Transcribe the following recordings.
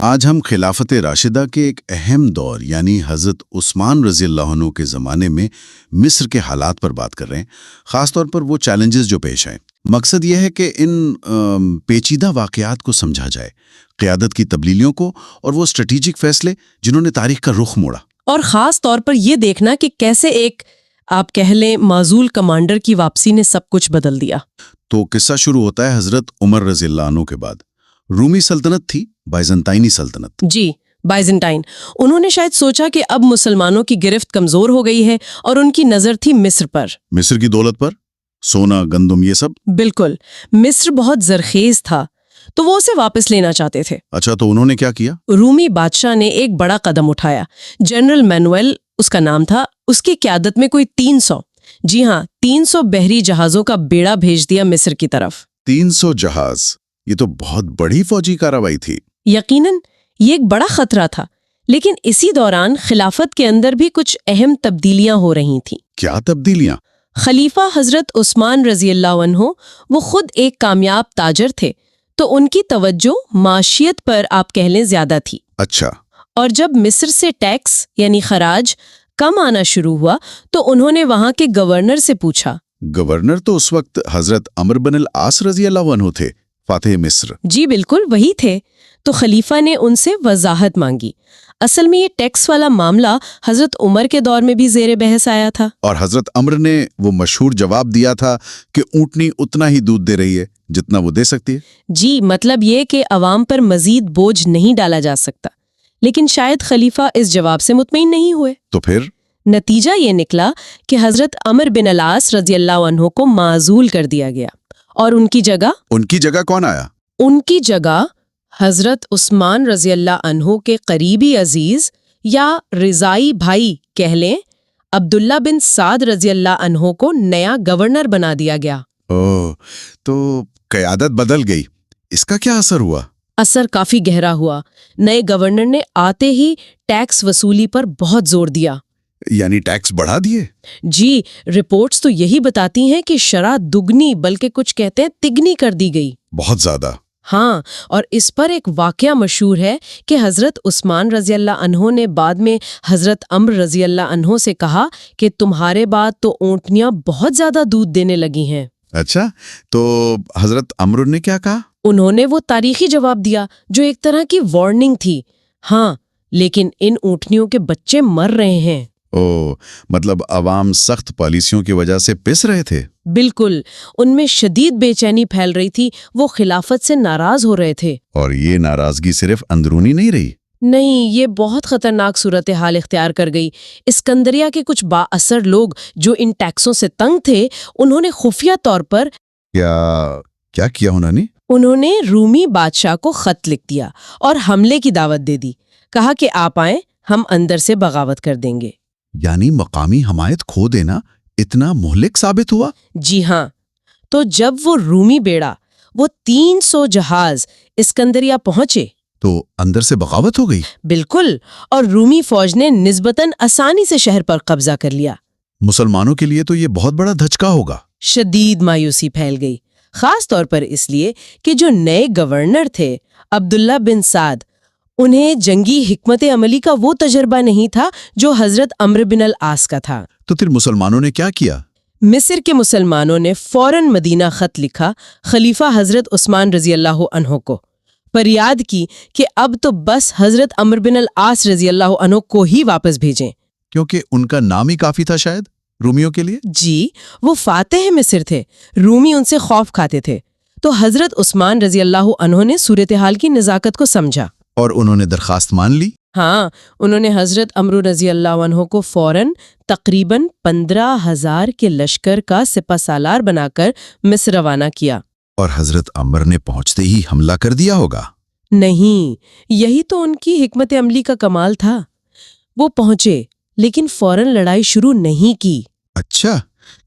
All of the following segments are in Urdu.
آج ہم خلافت راشدہ کے ایک اہم دور یعنی حضرت عثمان رضی اللہ عنہ کے زمانے میں مصر کے حالات پر بات کر رہے ہیں، خاص طور پر وہ چیلنجز جو پیش آئے۔ مقصد یہ ہے کہ ان پیچیدہ واقعات کو سمجھا جائے، قیادت کی تبدیلیوں کو اور وہ اسٹریٹجک فیصلے جنہوں نے تاریخ کا رخ موڑا، اور خاص طور پر یہ دیکھنا کہ کیسے ایک آپ کہہ لیں معزول کمانڈر کی واپسی نے سب کچھ بدل دیا۔ تو قصہ شروع ہوتا ہے حضرت عمر رضی اللہ عنہ کے بعد۔ رومی سلطنت تھی، بائزنطینی سلطنت۔ جی، بائزنٹائن۔ انہوں نے شاید سوچا کہ اب مسلمانوں کی گرفت کمزور ہو گئی ہے اور ان کی نظر تھی مصر پر، مصر کی دولت پر، سونا گندم یہ سب۔ بالکل، مصر بہت زرخیز تھا تو وہ اسے واپس لینا چاہتے تھے۔ اچھا، تو انہوں نے کیا کیا؟ رومی بادشاہ نے ایک بڑا قدم اٹھایا۔ جنرل مینوئل اس کا نام تھا، اس کی قیادت میں کوئی 300 بحری جہازوں کا بیڑا بھیج دیا مصر کی طرف۔ 300 جہاز، یہ تو بہت بڑی فوجی کارروائی تھی۔ یقیناً یہ ایک بڑا خطرہ تھا، لیکن اسی دوران خلافت کے اندر بھی کچھ اہم تبدیلیاں ہو رہی تھیں۔ کیا تبدیلیاں؟ خلیفہ حضرت عثمان رضی اللہ عنہ وہ خود ایک کامیاب تاجر تھے، تو ان کی توجہ معاشیت پر آپ کہہ لیں زیادہ تھی۔ اچھا۔ اور جب مصر سے ٹیکس یعنی خراج کم آنا شروع ہوا تو انہوں نے وہاں کے گورنر سے پوچھا۔ گورنر تو اس وقت حضرت عمرو بن العاص رضی اللہ عنہ تھے، فاتح مصر۔ جی بالکل وہی تھے۔ تو خلیفہ نے ان سے وضاحت مانگی۔ اصل میں یہ ٹیکس والا معاملہ حضرت عمر کے دور میں بھی زیر بحث آیا تھا، اور حضرت عمرو نے وہ مشہور جواب دیا تھا کہ اونٹنی اتنا ہی دودھ دے رہی ہے جتنا وہ دے سکتی ہے۔ جی مطلب یہ کہ عوام پر مزید بوجھ نہیں ڈالا جا سکتا، لیکن شاید خلیفہ اس جواب سے مطمئن نہیں ہوئے۔ تو پھر نتیجہ یہ نکلا کہ حضرت عمرو بن العاص رضی اللہ عنہ کو معزول کر دیا گیا، اور ان کی جگہ کون آیا؟ ان کی جگہ حضرت عثمان رضی اللہ عنہ کے قریبی عزیز یا رضائی بھائی کہہ لیں عبداللہ بن سعد رضی اللہ عنہ کو نیا گورنر بنا دیا گیا۔ تو قیادت بدل گئی، اس کا کیا اثر ہوا؟ اثر کافی گہرا ہوا۔ نئے گورنر نے آتے ہی ٹیکس وصولی پر بہت زور دیا۔ یعنی ٹیکس بڑھا دیے؟ جی، رپورٹس تو یہی بتاتی ہیں کہ شرح دگنی بلکہ کچھ کہتے ہیں تگنی کر دی گئی۔ بہت زیادہ؟ ہاں، اور اس پر ایک واقعہ مشہور ہے کہ حضرت عثمان رضی اللہ عنہ نے بعد میں حضرت عمرو رضی اللہ عنہ سے کہا کہ تمہارے بعد تو اونٹنیاں بہت زیادہ دودھ دینے لگی ہیں۔ اچھا، تو حضرت عمرو نے کیا کہا؟ انہوں نے وہ تاریخی جواب دیا جو ایک طرح کی وارننگ تھی۔ ہاں، لیکن ان اونٹنیوں کے بچے مر رہے ہیں۔ مطلب عوام سخت پالیسیوں کی وجہ سے پس رہے تھے؟ بالکل، ان میں شدید بے چینی پھیل رہی تھی، وہ خلافت سے ناراض ہو رہے تھے۔ اور یہ ناراضگی صرف اندرونی نہیں رہی؟ نہیں، یہ بہت خطرناک صورتحال اختیار کر گئی۔ اسکندریہ کے کچھ با اثر لوگ جو ان ٹیکسوں سے تنگ تھے، انہوں نے خفیہ طور پر کیا کیا انہوں نے رومی بادشاہ کو خط لکھ دیا اور حملے کی دعوت دے دی۔ کہا کہ آپ آئیں، ہم اندر سے بغاوت کر دیں گے۔ یعنی مقامی حمایت کھو دینا اتنا مہلک ثابت ہوا؟ جی ہاں۔ تو جب وہ رومی بیڑا، وہ 300 جہاز اسکندریہ پہنچے تو اندر سے بغاوت ہو گئی؟ بالکل، اور رومی فوج نے نسبتاً آسانی سے شہر پر قبضہ کر لیا۔ مسلمانوں کے لیے تو یہ بہت بڑا دھچکا ہوگا۔ شدید مایوسی پھیل گئی، خاص طور پر اس لیے کہ جو نئے گورنر تھے عبداللہ بن سعد، انہیں جنگی حکمت عملی کا وہ تجربہ نہیں تھا جو حضرت عمرو بن العاص کا تھا۔ تو پھر مسلمانوں نے کیا کیا؟ مصر کے مسلمانوں نے فوراً مدینہ خط لکھا خلیفہ حضرت عثمان رضی اللہ عنہ کو، فریاد کی کہ اب تو بس حضرت عمرو بن العاص رضی اللہ عنہ کو ہی واپس بھیجیں، کیونکہ ان کا نام ہی کافی تھا شاید رومیوں کے لیے۔ جی، وہ فاتح مصر تھے، رومی ان سے خوف کھاتے تھے۔ تو حضرت عثمان رضی اللہ عنہ نے صورتحال کی نزاکت کو سمجھا اور انہوں نے درخواست مان لی؟ ہاں، انہوں نے حضرت عمرو رضی اللہ عنہ کو فوراً تقریباً 15,000 کے لشکر کا سپہ سالار بنا کر مصر روانہ کیا۔ اور حضرت عمر نے پہنچتے ہی حملہ کر دیا ہوگا؟ نہیں، یہی تو ان کی حکمت عملی کا کمال تھا۔ وہ پہنچے لیکن فوراً لڑائی شروع نہیں کی۔ اچھا،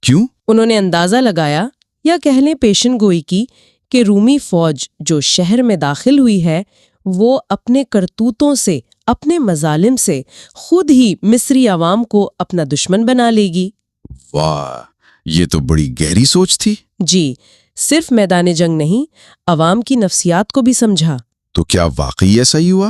کیوں؟ انہوں نے اندازہ لگایا یا کہہ لیں پیشن گوئی کی کہ رومی فوج جو شہر میں داخل ہوئی ہے وہ اپنے کرتوتوں سے، اپنے مظالم سے خود ہی مصری عوام کو اپنا دشمن بنا لے گی۔ واہ، یہ تو بڑی گہری سوچ تھی۔ جی، صرف میدان جنگ نہیں، عوام کی نفسیات کو بھی سمجھا۔ تو کیا واقعی ایسا ہی ہوا؟